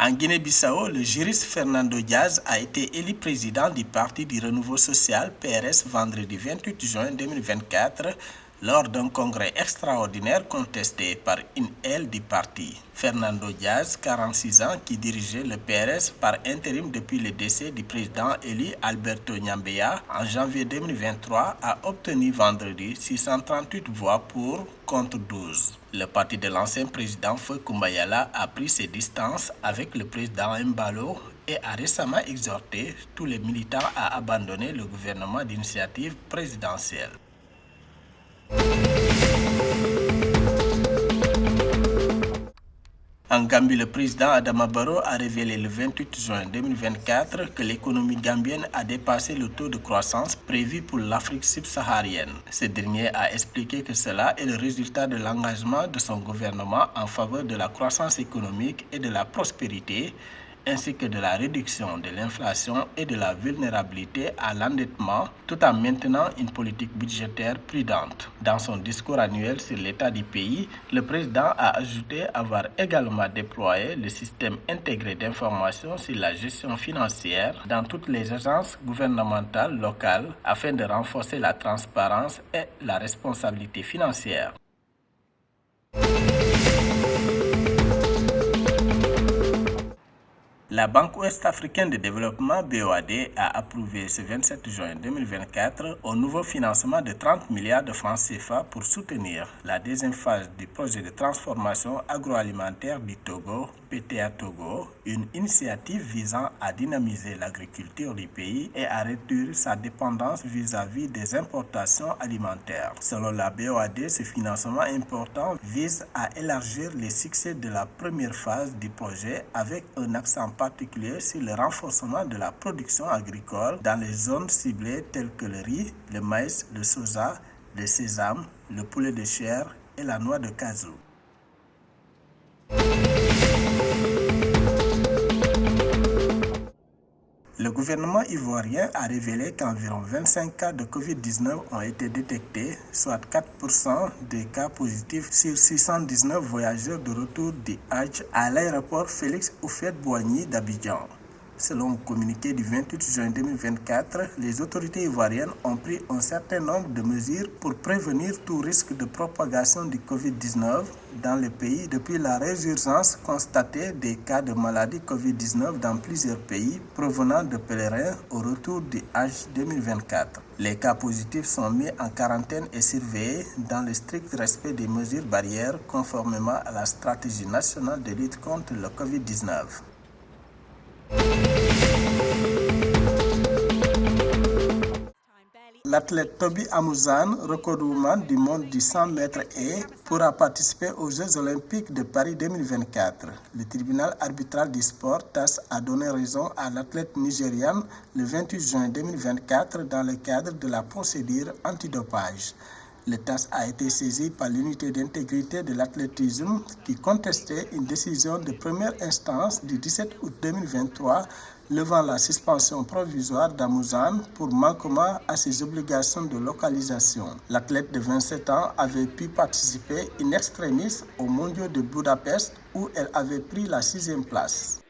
En Guinée-Bissau, le juriste Fernando Diaz a été élu président du Parti du Renouveau Social PRS vendredi 28 juin 2024 lors d'un congrès extraordinaire contesté par une aile du parti. Fernando Diaz, 46 ans, qui dirigeait le PRS par intérim depuis le décès du président élu Alberto Nyambeya en janvier 2023, a obtenu vendredi 638 voix pour contre 12. Le parti de l'ancien président Foy Kumbayala a pris ses distances avec le président Mbalo et a récemment exhorté tous les militants à abandonner le gouvernement d'initiative présidentielle. En Gambie, le président Adama Barrow a révélé le 28 juin 2024 que l'économie gambienne a dépassé le taux de croissance prévu pour l'Afrique subsaharienne. Ce dernier a expliqué que cela est le résultat de l'engagement de son gouvernement en faveur de la croissance économique et de la prospérité, ainsi que de la réduction de l'inflation et de la vulnérabilité à l'endettement, tout en maintenant une politique budgétaire prudente. Dans son discours annuel sur l'état du pays, le président a ajouté avoir également déployé le système intégré d'information sur la gestion financière dans toutes les agences gouvernementales locales afin de renforcer la transparence et la responsabilité financière. La Banque ouest-africaine de développement BOAD a approuvé ce 27 juin 2024 un nouveau financement de 30 milliards de francs CFA pour soutenir la deuxième phase du projet de transformation agroalimentaire du Togo, PTA Togo, une initiative visant à dynamiser l'agriculture du pays et à réduire sa dépendance vis-à-vis des importations alimentaires. Selon la BOAD, ce financement important vise à élargir les succès de la première phase du projet avec un accent particulier sur le renforcement de la production agricole dans les zones ciblées telles que le riz, le maïs, le soja, le sésame, le poulet de chair et la noix de cajou. Le gouvernement ivoirien a révélé qu'environ 25 cas de Covid-19 ont été détectés, soit 4% des cas positifs sur 619 voyageurs de retour du Hajj à l'aéroport Félix Houphouët-Boigny d'Abidjan. Selon un communiqué du 28 juin 2024, les autorités ivoiriennes ont pris un certain nombre de mesures pour prévenir tout risque de propagation du Covid-19 dans le pays depuis la résurgence constatée des cas de maladie Covid-19 dans plusieurs pays provenant de pèlerins au retour du Hajj 2024. Les cas positifs sont mis en quarantaine et surveillés dans le strict respect des mesures barrières conformément à la stratégie nationale de lutte contre le Covid-19. L'athlète Toby Amouzane, recordwoman du monde du 100 mètres haies, pourra participer aux Jeux Olympiques de Paris 2024. Le tribunal arbitral du sport TAS a donné raison à l'athlète nigériane le 28 juin 2024 dans le cadre de la procédure antidopage. Le TAS a été saisi par l'unité d'intégrité de l'athlétisme qui contestait une décision de première instance du 17 août 2023 levant la suspension provisoire d'Amouzane pour manquement à ses obligations de localisation. L'athlète de 27 ans avait pu participer in extremis aux Mondiaux de Budapest où elle avait pris la 6e place.